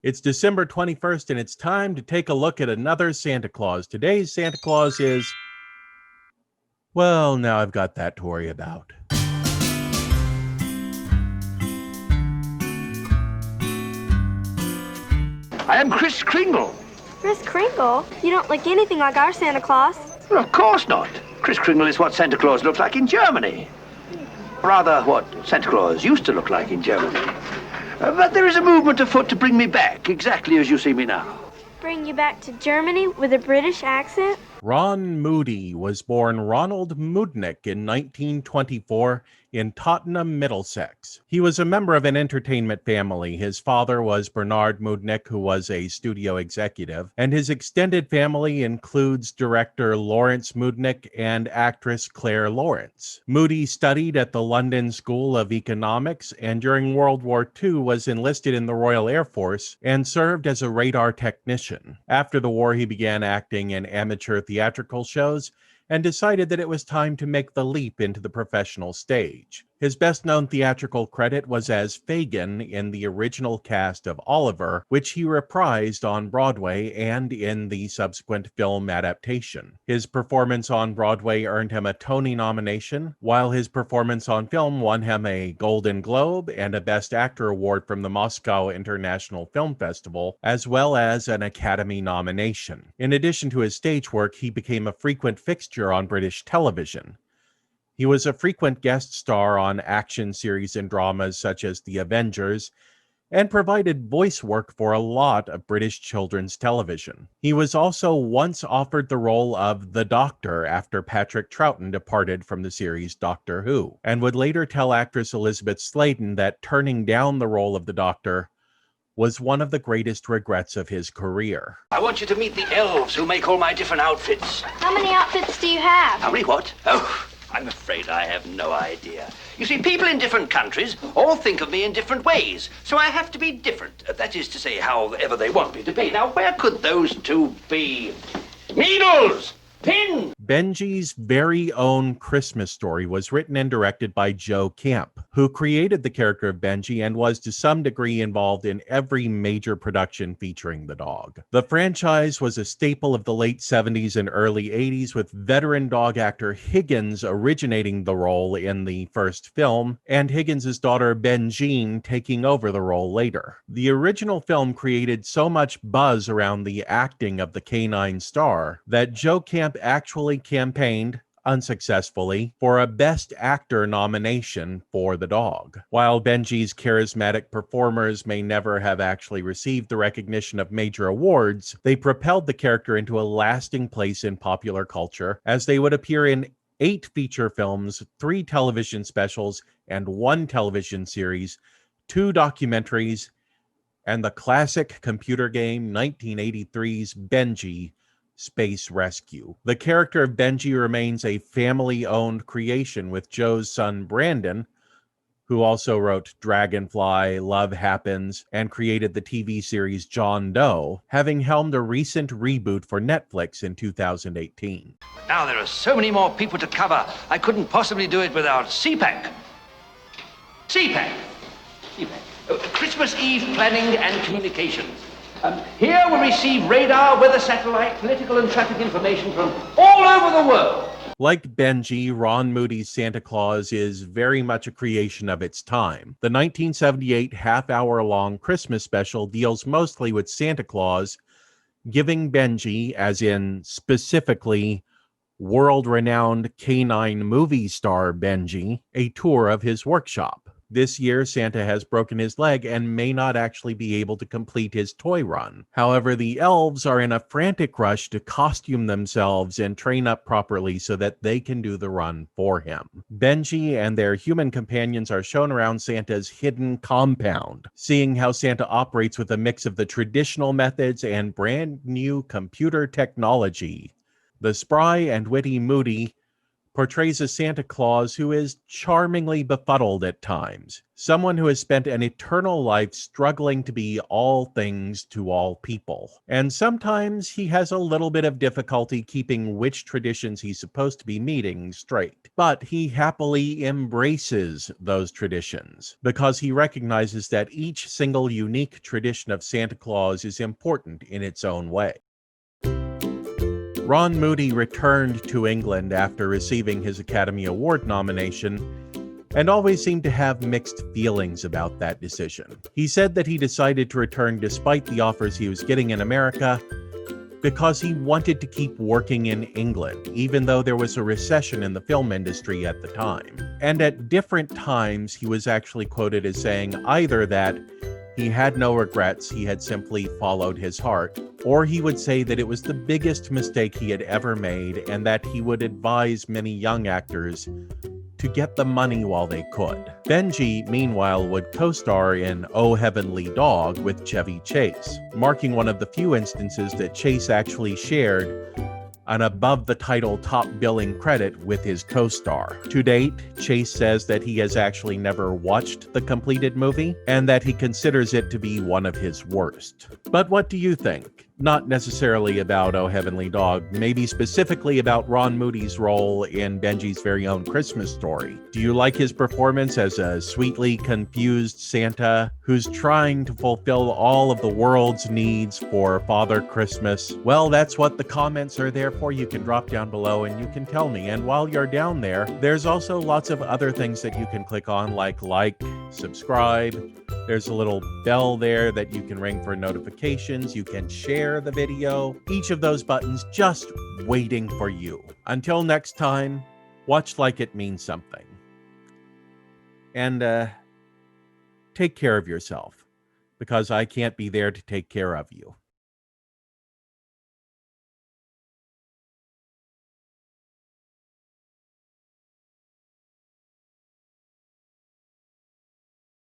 It's December 21st, and it's time to take a look at another Santa Claus. Today's Santa Claus is, well, now I've got that to worry about. I am Kris Kringle. Kris Kringle? You don't look anything like our Santa Claus. Well, of course not. Kris Kringle is what Santa Claus looks like in Germany. Rather, what Santa Claus used to look like in Germany. But there is a movement afoot to bring me back, exactly as you see me now. Bring you back to Germany with a British accent? Ron Moody was born Ronald Mudnick in 1924 in Tottenham, Middlesex. He was a member of an entertainment family. His father was Bernard Mudnick, who was a studio executive, and his extended family includes director Lawrence Mudnick and actress Claire Lawrence. Moody studied at the London School of Economics and during World War II was enlisted in the Royal Air Force and served as a radar technician. After the war, he began acting in amateur theatrical shows and decided that it was time to make the leap into the professional stage. His best-known theatrical credit was as Fagin in the original cast of Oliver, which he reprised on Broadway and in the subsequent film adaptation. His performance on Broadway earned him a Tony nomination, while his performance on film won him a Golden Globe and a Best Actor award from the Moscow International Film Festival, as well as an Academy nomination. In addition to his stage work, he became a frequent fixture on British television. He was a frequent guest star on action series and dramas such as The Avengers, and provided voice work for a lot of British children's television. He was also once offered the role of the Doctor after Patrick Troughton departed from the series Doctor Who, and would later tell actress Elizabeth Sladen that turning down the role of the Doctor was one of the greatest regrets of his career. I want you to meet the elves who make all my different outfits. How many outfits do you have? How many what? Oh, I'm afraid I have no idea. You see, people in different countries all think of me in different ways, so I have to be different. That is to say, however they want me to be. Now, where could those two be? Needles! Pins! Benji's very own Christmas story was written and directed by Joe Camp, who created the character of Benji and was to some degree involved in every major production featuring the dog. The franchise was a staple of the late 70s and early 80s, with veteran dog actor Higgins originating the role in the first film, and Higgins' daughter Benjean taking over the role later. The original film created so much buzz around the acting of the canine star that Joe Camp actually campaigned, unsuccessfully, for a Best Actor nomination for the dog. While Benji's charismatic performers may never have actually received the recognition of major awards, they propelled the character into a lasting place in popular culture, as they would appear in 8 feature films, 3 television specials, and 1 television series, 2 documentaries, and the classic computer game 1983's Benji: Space Rescue. The character of Benji remains a family-owned creation, with Joe's son Brandon, who also wrote Dragonfly, Love Happens, and created the TV series John Doe, having helmed a recent reboot for Netflix in 2018. Now there are so many more people to cover, I couldn't possibly do it without CPAC. CPAC. Christmas Eve Planning and Communications. Here we receive radar, weather satellite, political and traffic information from all over the world. Like Benji, Ron Moody's Santa Claus is very much a creation of its time. The 1978 half-hour-long Christmas special deals mostly with Santa Claus, giving Benji, as in specifically world-renowned canine movie star Benji, a tour of his workshop. This year, Santa has broken his leg and may not actually be able to complete his toy run. However, the elves are in a frantic rush to costume themselves and train up properly so that they can do the run for him. Benji and their human companions are shown around Santa's hidden compound, seeing how Santa operates with a mix of the traditional methods and brand new computer technology. The spry and witty Moody portrays a Santa Claus who is charmingly befuddled at times. someone who has spent an eternal life struggling to be all things to all people. And sometimes he has a little bit of difficulty keeping which traditions he's supposed to be meeting straight. But he happily embraces those traditions because he recognizes that each single unique tradition of Santa Claus is important in its own way. Ron Moody returned to England after receiving his Academy Award nomination and always seemed to have mixed feelings about that decision. He said that he decided to return despite the offers he was getting in America because he wanted to keep working in England, even though there was a recession in the film industry at the time. And at different times, he was actually quoted as saying either that he had no regrets, he had simply followed his heart, or he would say that it was the biggest mistake he had ever made and that he would advise many young actors to get the money while they could. Benji, meanwhile, would co-star in Oh Heavenly Dog with Chevy Chase, marking one of the few instances that Chase actually shared an above-the-title top billing credit with his co-star. To date, Chase says that he has actually never watched the completed movie and that he considers it to be one of his worst. But what do you think? Not necessarily about Oh Heavenly Dog, maybe specifically about Ron Moody's role in Benji's very own Christmas Story. Do you like his performance as a sweetly confused Santa who's trying to fulfill all of the world's needs for Father Christmas? Well, that's what the comments are there for. You can drop down below and you can tell me. And while you're down there, there's also lots of other things that you can click on, like, subscribe. There's a little bell there that you can ring for notifications. You can share the video. Each of those buttons just waiting for you. Until next time, watch like it means something. And take care of yourself, because I can't be there to take care of you.